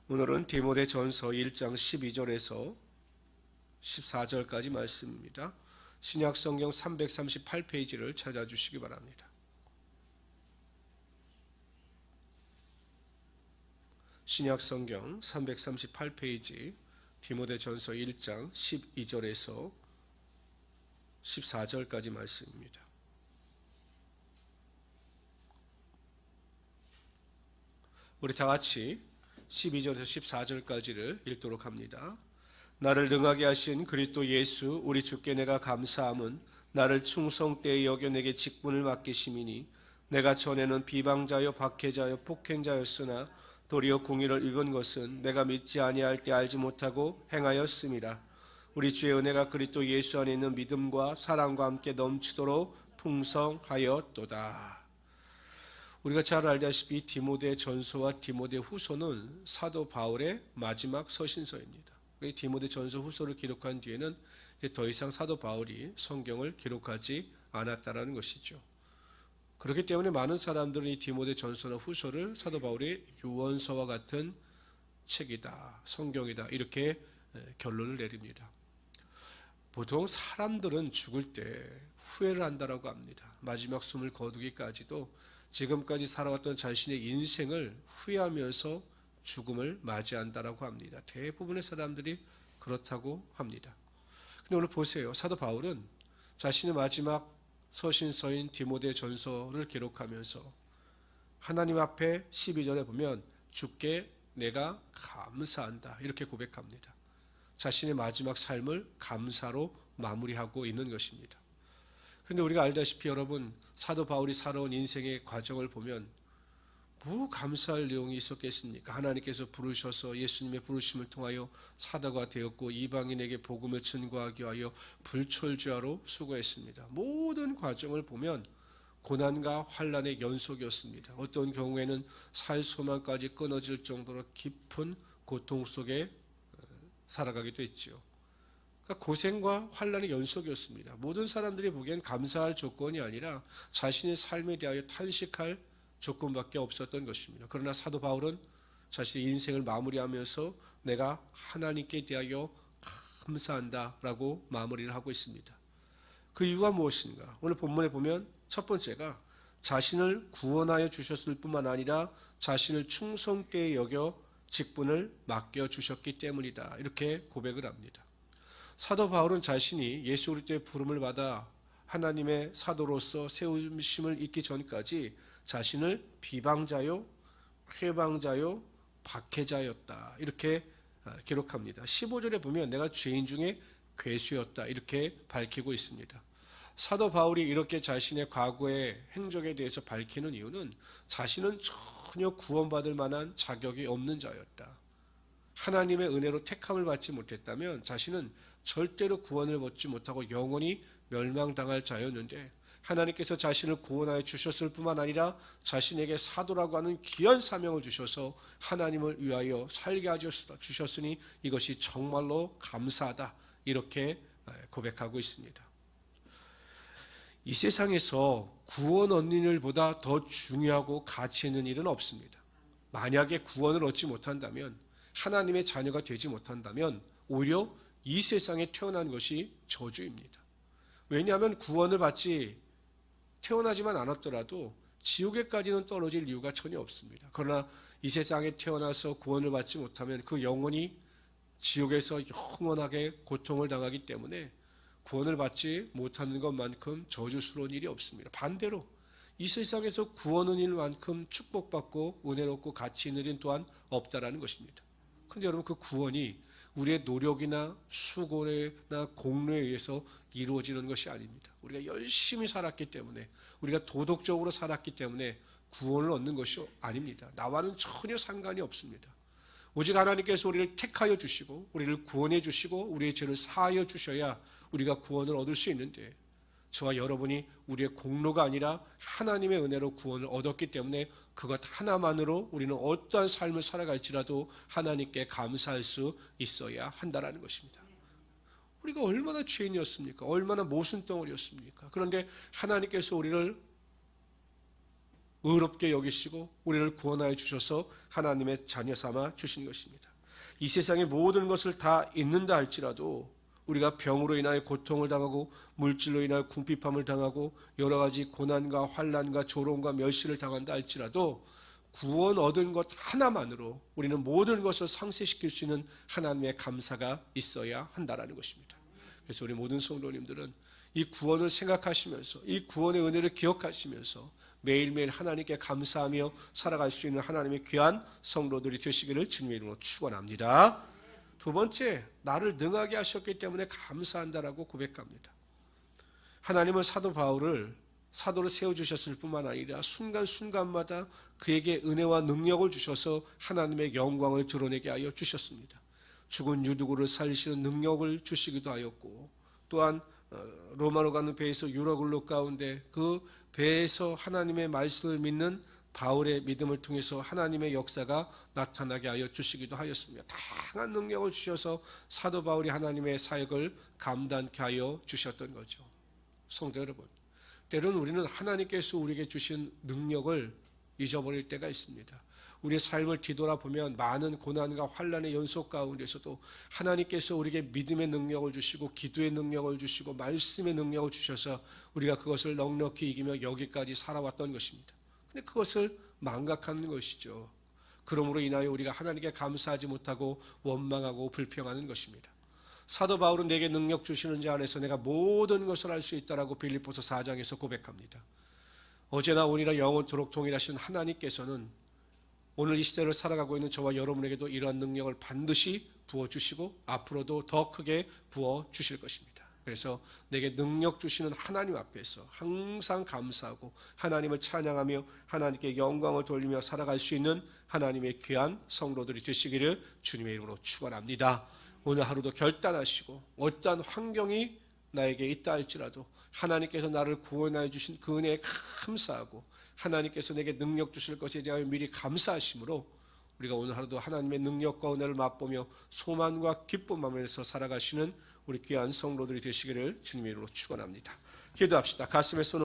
오늘은 디모데전서 1장 12절에서 14절까지 말씀입니다. 신약성경 338페이지를 찾아주시기 바랍니다. 신약성경 338페이지 디모데전서 1장 12절에서 14절까지 말씀입니다. 우리 다 같이 12절에서 14절까지를 읽도록 합니다. 나를 능하게 하신 그리스도 예수 우리 주께 내가 감사함은 나를 충성되이 여겨 내게 직분을 맡기심이니 내가 전에는 비방자요 박해자요 폭행자였으나 도리어 공의를 읽은 것은 내가 믿지 아니할 때 알지 못하고 행하였음이라. 우리 주의 은혜가 그리스도 예수 안에 있는 믿음과 사랑과 함께 넘치도록 풍성하였도다. 우리가 잘 알다시피 디모데 전서와 디모데 후서는 사도 바울의 마지막 서신서입니다. 디모데 전서 후서를 기록한 뒤에는 더 이상 사도 바울이 성경을 기록하지 않았다라는 것이죠. 그렇기 때문에 많은 사람들은 이 디모데 전서나 후서를 사도 바울의 유언서와 같은 책이다, 성경이다 이렇게 결론을 내립니다. 보통 사람들은 죽을 때 후회를 한다라고 합니다. 마지막 숨을 거두기까지도 지금까지 살아왔던 자신의 인생을 후회하면서 죽음을 맞이한다라고 합니다. 대부분의 사람들이 그렇다고 합니다. 근데 오늘 보세요. 사도 바울은 자신의 마지막 서신서인 디모데 전서를 기록하면서 하나님 앞에 12절에 보면 주께 내가 감사한다 이렇게 고백합니다. 자신의 마지막 삶을 감사로 마무리하고 있는 것입니다. 그런데 우리가 알다시피 여러분 사도 바울이 살아온 인생의 과정을 보면 뭐 감사할 내용이 있었겠습니까? 하나님께서 부르셔서 예수님의 부르심을 통하여 사도가 되었고 이방인에게 복음을 전가하기 위하여 불철주야로 수고했습니다. 모든 과정을 보면 고난과 환난의 연속이었습니다. 어떤 경우에는 살 소망까지 끊어질 정도로 깊은 고통 속에 살아가기도 했지요. 그러니까 고생과 환난의 연속이었습니다. 모든 사람들이 보기엔 감사할 조건이 아니라 자신의 삶에 대하여 탄식할 조건밖에 없었던 것입니다. 그러나 사도 바울은 자신의 인생을 마무리하면서 내가 하나님께 대하여 감사한다라고 마무리를 하고 있습니다. 그 이유가 무엇인가? 오늘 본문에 보면 첫 번째가 자신을 구원하여 주셨을 뿐만 아니라 자신을 충성되이 여겨 직분을 맡겨주셨기 때문이다. 이렇게 고백을 합니다. 사도 바울은 자신이 예수 그리스도의 부름을 받아 하나님의 사도로서 세우심을 잊기 전까지 자신을 비방자요, 회방자요, 박해자였다 이렇게 기록합니다. 15절에 보면 내가 죄인 중에 괴수였다 이렇게 밝히고 있습니다. 사도 바울이 이렇게 자신의 과거의 행적에 대해서 밝히는 이유는 자신은 전혀 구원받을 만한 자격이 없는 자였다. 하나님의 은혜로 택함을 받지 못했다면 자신은 절대로 구원을 얻지 못하고 영원히 멸망당할 자였는데 하나님께서 자신을 구원하여 주셨을 뿐만 아니라 자신에게 사도라고 하는 귀한 사명을 주셔서 하나님을 위하여 살게 하셨으니 이것이 정말로 감사하다 이렇게 고백하고 있습니다. 이 세상에서 구원 얻는 일보다 더 중요하고 가치 있는 일은 없습니다. 만약에 구원을 얻지 못한다면 하나님의 자녀가 되지 못한다면 오히려 이 세상에 태어난 것이 저주입니다. 왜냐하면 구원을 받지 태어나지만 않았더라도 지옥에까지는 떨어질 이유가 전혀 없습니다. 그러나 이 세상에 태어나서 구원을 받지 못하면 그 영혼이 지옥에서 영원하게 고통을 당하기 때문에 구원을 받지 못하는 것만큼 저주스러운 일이 없습니다. 반대로 이 세상에서 구원은 일만큼 축복받고 은혜롭고 가치 있는 일은 또한 없다라는 것입니다. 그런데 여러분 그 구원이 우리의 노력이나 수고나 공로에 의해서 이루어지는 것이 아닙니다. 우리가 열심히 살았기 때문에 우리가 도덕적으로 살았기 때문에 구원을 얻는 것이 아닙니다. 나와는 전혀 상관이 없습니다. 오직 하나님께서 우리를 택하여 주시고 우리를 구원해 주시고 우리의 죄를 사하여 주셔야 우리가 구원을 얻을 수 있는데 저와 여러분이 우리의 공로가 아니라 하나님의 은혜로 구원을 얻었기 때문에 그것 하나만으로 우리는 어떠한 삶을 살아갈지라도 하나님께 감사할 수 있어야 한다는 것입니다. 우리가 얼마나 죄인이었습니까? 얼마나 모순덩어리였습니까? 그런데 하나님께서 우리를 의롭게 여기시고 우리를 구원하여 주셔서 하나님의 자녀 삼아 주신 것입니다. 이 세상의 모든 것을 다 잊는다 할지라도 우리가 병으로 인하여 고통을 당하고 물질로 인하여 궁핍함을 당하고 여러 가지 고난과 환난과 조롱과 멸시를 당한다 할지라도 구원 얻은 것 하나만으로 우리는 모든 것을 상쇄시킬 수 있는 하나님의 감사가 있어야 한다라는 것입니다. 그래서 우리 모든 성도님들은 이 구원을 생각하시면서 이 구원의 은혜를 기억하시면서 매일매일 하나님께 감사하며 살아갈 수 있는 하나님의 귀한 성도들이 되시기를 주님의 이름으로 축원합니다. 두 번째, 나를 능하게 하셨기 때문에 감사한다라고 고백합니다. 하나님은 사도 바울을 사도로 세워주셨을 뿐만 아니라 순간순간마다 그에게 은혜와 능력을 주셔서 하나님의 영광을 드러내게 하여 주셨습니다. 죽은 유두고를 살리시는 능력을 주시기도 하였고, 또한 로마로 가는 배에서 유라굴로 가운데 그 배에서 하나님의 말씀을 믿는 바울의 믿음을 통해서 하나님의 역사가 나타나게 하여 주시기도 하였습니다. 다양한 능력을 주셔서 사도 바울이 하나님의 사역을 감당케 하여 주셨던 거죠. 성도 여러분, 때로는 우리는 하나님께서 우리에게 주신 능력을 잊어버릴 때가 있습니다. 우리의 삶을 뒤돌아보면 많은 고난과 환난의 연속 가운데서도 하나님께서 우리에게 믿음의 능력을 주시고 기도의 능력을 주시고 말씀의 능력을 주셔서 우리가 그것을 넉넉히 이기며 여기까지 살아왔던 것입니다. 근데 그것을 망각하는 것이죠. 그러므로 인하여 우리가 하나님께 감사하지 못하고 원망하고 불평하는 것입니다. 사도 바울은 내게 능력 주시는 자 안에서 내가 모든 것을 할 수 있다라고 빌립보서 4장에서 고백합니다. 어제나 오늘이나 영원토록 동일하신 하나님께서는 오늘 이 시대를 살아가고 있는 저와 여러분에게도 이러한 능력을 반드시 부어주시고 앞으로도 더 크게 부어주실 것입니다. 그래서 내게 능력 주시는 하나님 앞에서 항상 감사하고 하나님을 찬양하며 하나님께 영광을 돌리며 살아갈 수 있는 하나님의 귀한 성도들이 되시기를 주님의 이름으로 축원합니다. 오늘 하루도 결단하시고 어떠한 환경이 나에게 있다 할지라도 하나님께서 나를 구원하여 주신 그 은혜에 감사하고 하나님께서 내게 능력 주실 것에 대하여 미리 감사하심으로 우리가 오늘 하루도 하나님의 능력과 은혜를 맛보며 소망과 기쁨 안에서 살아가시는 우리 귀한 성도들이 되시기를 주님의 이름으로 축원합니다. 기도합시다. 가슴에 손을